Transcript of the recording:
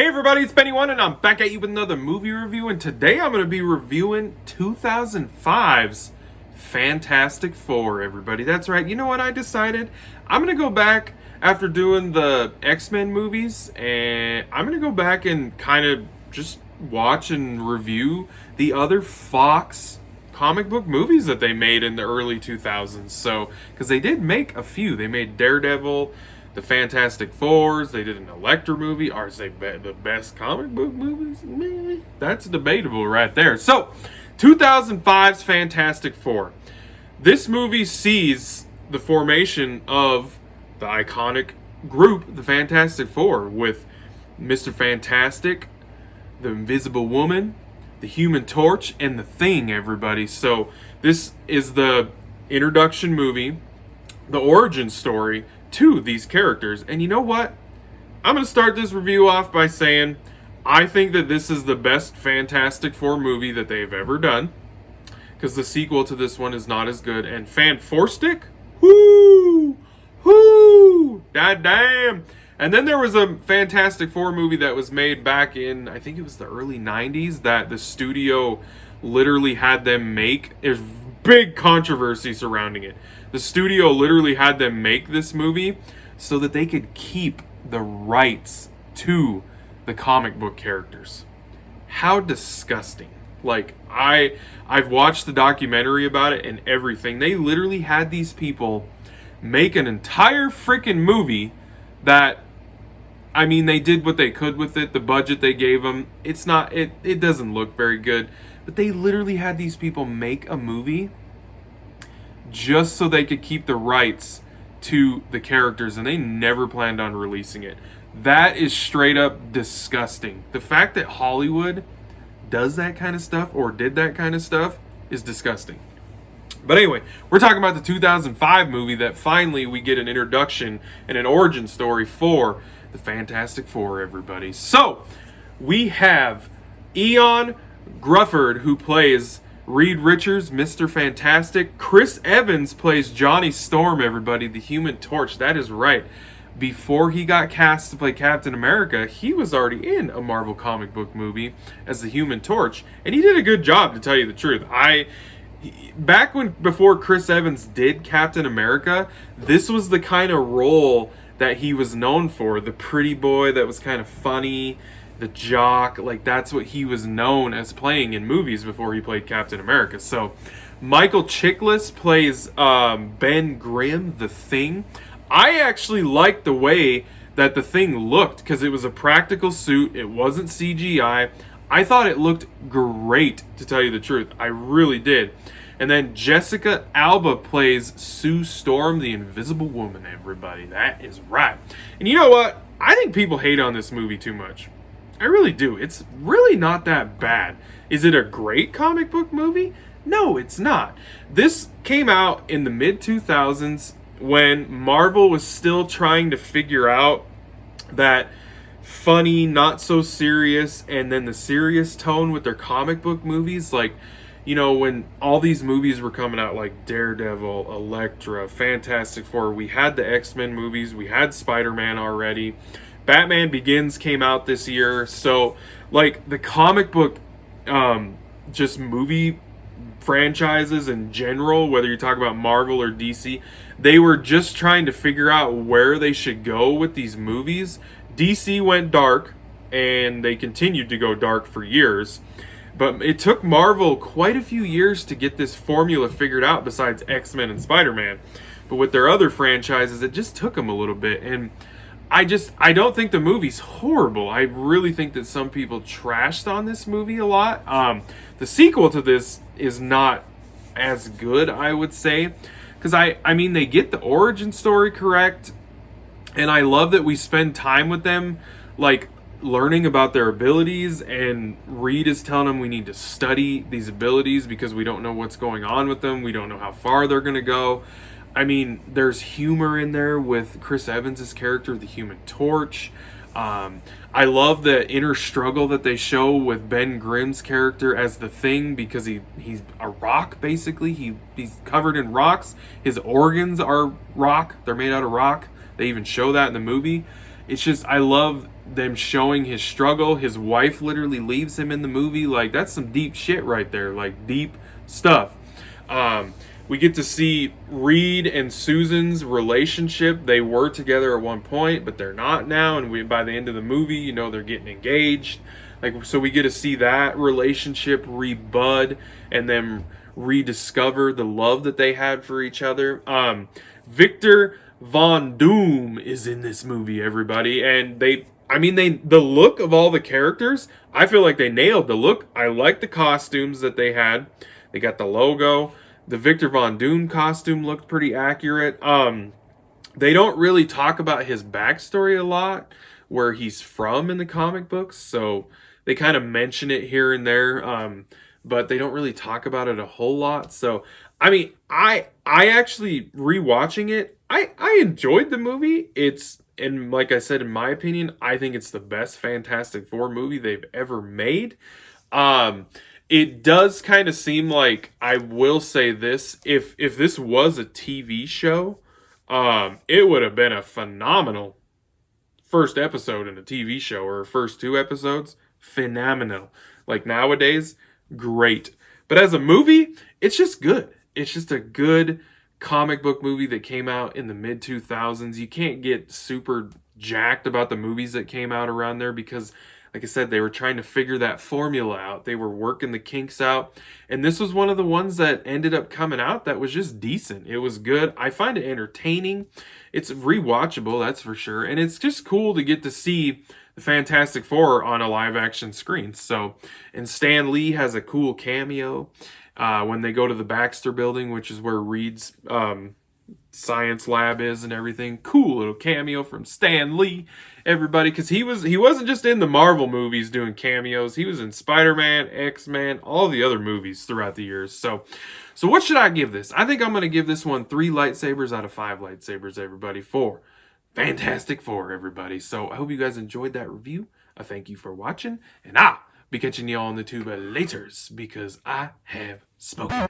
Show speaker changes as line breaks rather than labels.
Hey everybody, it's Benny1 and I'm back at you with another movie review, and today I'm going to be reviewing 2005's Fantastic Four, everybody. That's right, you know what I decided? I'm going to go back after doing the X-Men movies, and I'm going to go back and kind of just watch and review the other Fox comic book movies that they made in the early 2000s. So, because they did make a few. They made Daredevil, the Fantastic Fours, they did an Electra movie. Are they the best comic book movies? Maybe. That's debatable right there. So, 2005's Fantastic Four. This movie sees the formation of the iconic group, the Fantastic Four, with Mr. Fantastic, the Invisible Woman, the Human Torch, and the Thing, everybody. So, this is the introduction movie, the origin story to these characters. And you know what? I'm going to start this review off by saying I think that this is the best Fantastic Four movie that they've ever done, because the sequel to this one is not as good. And Fan-Four-Stick? Whoo! Whoo! God damn! And then there was a Fantastic Four movie that was made back in, I think it was the early 90s, that the studio literally had them make. There's big controversy surrounding it. The studio literally had them make this movie so that they could keep the rights to the comic book characters. How disgusting. Like, I've watched the documentary about it and everything. They literally had these people make an entire freaking movie that, I mean, they did what they could with it. The budget they gave them, it doesn't look very good. But they literally had these people make a movie just so they could keep the rights to the characters, and they never planned on releasing it. That is straight up disgusting. The fact that Hollywood does that kind of stuff, or did that kind of stuff, is disgusting. But anyway, we're talking about the 2005 movie that finally we get an introduction and an origin story for the Fantastic Four, everybody. So, we have Eon Grufford, who plays Reed Richards, Mr. Fantastic. Chris Evans plays Johnny Storm, everybody, the Human Torch. That is right. Before he got cast to play Captain America, he was already in a Marvel comic book movie as the Human Torch, and he did a good job, to tell you the truth. Before Chris Evans did Captain America, this was the kind of role that he was known for. The pretty boy that was kind of funny, the jock, like that's what he was known as playing in movies before he played Captain America. So Michael Chiklis plays Ben Grimm, the Thing. I actually liked the way that the Thing looked, because it was a practical suit. It wasn't CGI. I thought it looked great, to tell you the truth. I really did. And then Jessica Alba plays Sue Storm, the Invisible Woman, everybody. That is right. And you know what? I think people hate on this movie too much. I really do. It's really not that bad. Is it a great comic book movie? No, it's not. This came out in the mid-2000s when Marvel was still trying to figure out that funny, not so serious, and then the serious tone with their comic book movies. Like, you know, when all these movies were coming out, like Daredevil, Electra, Fantastic Four, we had the X-Men movies, we had Spider-Man already. Batman Begins came out this year. So, like, the comic book, just movie franchises in general, whether you talk about Marvel or DC, they were just trying to figure out where they should go with these movies. DC went dark, and they continued to go dark for years. But it took Marvel quite a few years to get this formula figured out, besides X-Men and Spider-Man. But with their other franchises, it just took them a little bit. And I don't think the movie's horrible. I really think that some people trashed on this movie a lot. The sequel to this is not as good, I would say. Because, I mean, they get the origin story correct. And I love that we spend time with them, like, learning about their abilities. And Reed is telling them we need to study these abilities because we don't know what's going on with them. We don't know how far they're going to go. I mean, there's humor in there with Chris Evans' character, the Human Torch. I love the inner struggle that they show with Ben Grimm's character as the Thing, because he's a rock, basically. He's covered in rocks. His organs are rock. They're made out of rock. They even show that in the movie. It's just, I love them showing his struggle. His wife literally leaves him in the movie. Like, that's some deep shit right there. Like, deep stuff. We get to see Reed and Susan's relationship. They were together at one point, but they're not now. And by the end of the movie, you know, they're getting engaged. Like, so we get to see that relationship rebud and then rediscover the love that they had for each other. Victor Von Doom is in this movie, everybody, and the look of all the characters, I feel like they nailed the look. I like the costumes that they had. They got the logo. The Victor Von Doom costume looked pretty accurate. They don't really talk about his backstory a lot, where he's from in the comic books, so they kind of mention it here and there, but they don't really talk about it a whole lot. So, I mean, I actually, rewatching it, I enjoyed the movie. And like I said, in my opinion, I think it's the best Fantastic Four movie they've ever made. It does kind of seem like, I will say this, if this was a TV show, it would have been a phenomenal first episode in a TV show, or first 2 episodes, phenomenal. Like, nowadays, great. But as a movie, it's just good. It's just a good comic book movie that came out in the mid 2000s. You can't get super jacked about the movies that came out around there because, like I said, they were trying to figure that formula out. They were working the kinks out. And this was one of the ones that ended up coming out that was just decent. It was good. I find it entertaining. It's rewatchable, that's for sure. And it's just cool to get to see the Fantastic Four on a live action screen. So, and Stan Lee has a cool cameo when they go to the Baxter Building, which is where Reed's science lab is and everything. Cool little cameo from Stan Lee, everybody, because he wasn't just in the Marvel movies doing cameos. He was in Spider-Man, X-Men, all the other movies throughout the years. So what should I give this? I think I'm going to give this one 3 lightsabers out of 5 lightsabers, everybody, for Fantastic Four, everybody. So I hope you guys enjoyed that review. I thank you for watching, and I'll be catching you all on the tube laters, because I have spoken.